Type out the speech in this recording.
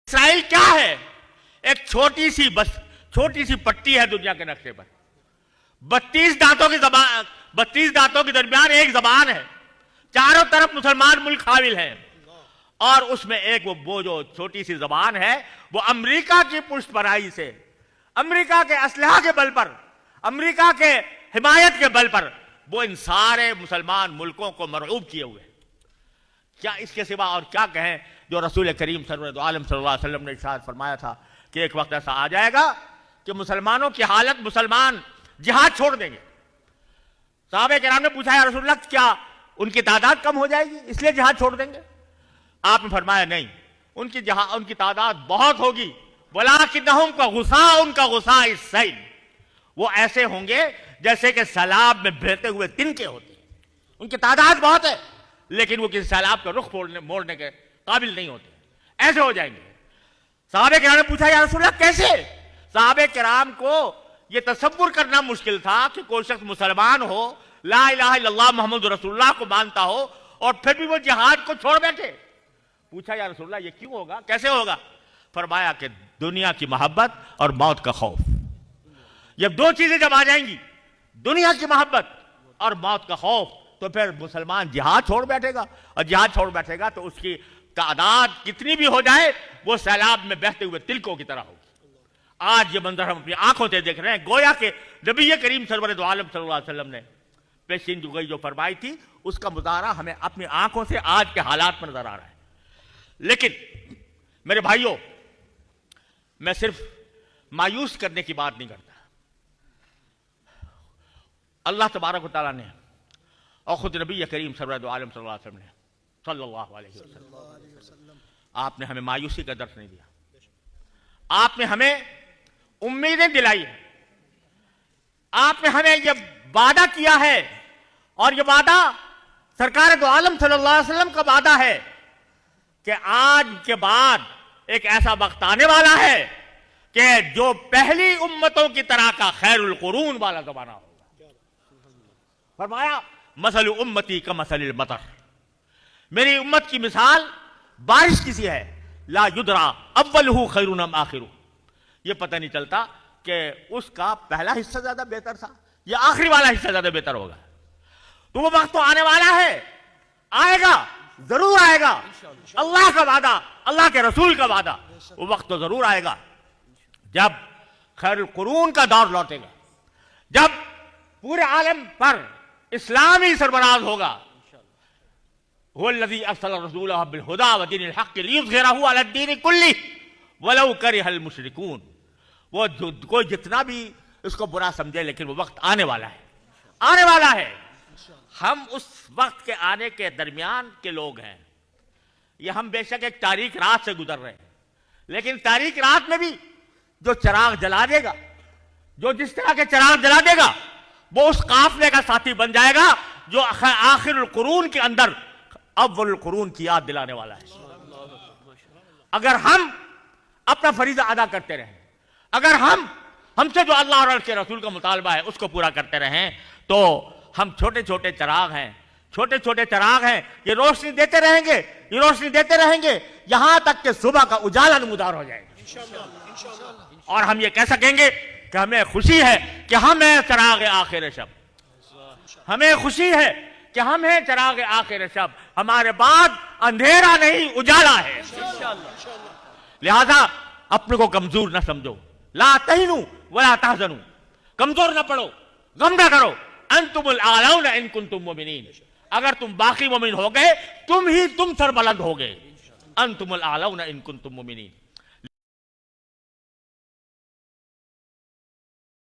اسرائیل کیا ہے؟ ایک چھوٹی سی پٹی ہے دنیا کے نقشے پر. 32 دانتوں کے درمیان ایک زبان ہے. چاروں طرف مسلمان ملک حاول ہیں، اور اس میں ایک وہ جو چھوٹی سی زبان ہے وہ امریکہ کی پشت پناہی سے، امریکہ کے اسلحہ کے بل پر، امریکہ کے حمایت کے بل پر وہ ان سارے مسلمان ملکوں کو مرعوب کیے ہوئے. کیا اس کے سوا اور کیا کہیں جو رسول کریم سرور عالم صلی اللہ علیہ وسلم نے ارشاد فرمایا تھا کہ ایک وقت ایسا آ جائے گا کہ مسلمانوں کی حالت، مسلمان جہاد چھوڑ دیں گے. صحابہ کرام نے پوچھا یا رسول اللہ کیا ان کی تعداد کم ہو جائے گی اس لیے جہاد چھوڑ دیں گے؟ آپ نے فرمایا نہیں، ان کی تعداد بہت ہوگی. وَلَٰكِنَّهُمْ کا غُثَاءِ السَّيْلِ، وہ ایسے ہوں گے جیسے کہ سیلاب میں بہتے ہوئے تنکے ہوتے ہیں. ان کی تعداد بہت ہے لیکن وہ کسی سیلاب کا رخ موڑنے کے قابل نہیں ہوتے، ایسے ہو جائیں گے. صحابہ کرام نے پوچھا یا رسول اللہ کیسے؟ صحابہ کرام کو یہ تصور کرنا مشکل تھا کہ کوئی شخص مسلمان ہو، لا الہ الا اللہ محمد رسول اللہ کو مانتا ہو، اور پھر بھی وہ جہاد کو چھوڑ بیٹھے. پوچھا یا رسول اللہ یہ کیوں ہوگا، کیسے ہوگا؟ فرمایا کہ دنیا کی محبت اور موت کا خوف. جب دو چیزیں جب آ جائیں گی، دنیا کی محبت اور موت کا خوف، تو پھر مسلمان جہاد چھوڑ بیٹھے گا، اور جہاد چھوڑ بیٹھے گا تو اس کی تعداد کتنی بھی ہو جائے وہ سیلاب میں بہتے ہوئے تلکوں کی طرح ہوگی. آج یہ منظر ہم اپنی آنکھوں سے دیکھ رہے ہیں. گویا کہ نبی کریم سرور دو عالم صلی اللہ علیہ وسلم نے پیشین گوئی جو فرمائی تھی اس کا مظاہرہ ہمیں اپنی آنکھوں سے آج کے حالات میں نظر آ رہا ہے. لیکن میرے بھائیوں، میں صرف مایوس کرنے کی بات نہیں کرتا. اللہ تبارک و تعالیٰ نے اور خود نبی کریم سرور دو عالم صلی اللہ علیہ وسلم نے صلی اللہ علیہ وسلم آپ نے ہمیں مایوسی کا درس نہیں دیا. آپ نے ہمیں امیدیں دلائی ہیں. آپ نے ہمیں یہ وعدہ کیا ہے، اور یہ وعدہ سرکار دو عالم صلی اللہ علیہ وسلم کا وعدہ ہے کہ آج کے بعد ایک ایسا وقت آنے والا ہے کہ جو پہلی امتوں کی طرح کا خیر القرون والا زمانہ ہوگا. فرمایا مثل امتی کا مثل المطر، میری امت کی مثال بارش کی سی ہے. لا یدرا اولہ خیر ام آخرہ، یہ پتہ نہیں چلتا کہ اس کا پہلا حصہ زیادہ بہتر تھا یا آخری والا حصہ زیادہ بہتر ہوگا. تو وہ وقت تو آنے والا ہے، آئے گا، ضرور آئے گا. اللہ کا وعدہ، اللہ کے رسول کا وعدہ، وہ وقت تو ضرور آئے گا جب خیر القرون کا دور لوٹے گا، جب پورے عالم پر اسلامی سربراہ ہوگا. هو الذي ارسل رسوله بالهدى ودين الحق ليظهره على الدين كله ولو كره المشركون. وہ کوئی جتنا بھی اس کو برا سمجھے لیکن وہ وقت آنے والا ہے، آنے والا ہے. ہم اس وقت کے آنے کے درمیان کے لوگ ہیں. یہ ہم بے شک ایک تاریک رات سے گزر رہے ہیں، لیکن تاریک رات میں بھی جو چراغ جلا دے گا، جو جس طرح کے چراغ جلا دے گا، وہ اس قافلے کا ساتھی بن جائے گا جو آخر القرون کے اندر اول القرون کی یاد دلانے والا ہے. اگر ہم اپنا فریضہ ادا کرتے رہیں، اگر ہم سے جو اللہ اور اس کے رسول کا مطالبہ ہے اس کو پورا کرتے رہیں، تو ہم چھوٹے چھوٹے چراغ ہیں، چھوٹے چھوٹے چراغ ہیں. یہ روشنی دیتے رہیں گے، یہ روشنی دیتے رہیں گے یہاں تک کہ صبح کا اجالا نمودار ہو جائے گا. اور ہم یہ کہہ سکیں گے کہ ہمیں خوشی ہے کہ ہم ہیں چراغ آخر شب، ہمیں خوشی ہے کہ ہم ہیں چراغ آخر شب، ہمارے بعد اندھیرا نہیں اجالا ہے. لہذا اپنے کو کمزور نہ سمجھو. لا تہنوا ولا تحزنوا، کمزور نہ پڑو، غم نہ کرو. انتم الاعلون ان کنتم مؤمنین، اگر تم باقی مومن ہو گئے تم سربلند ہو گئے. انتم الاعلون ان کنتم مؤمنین.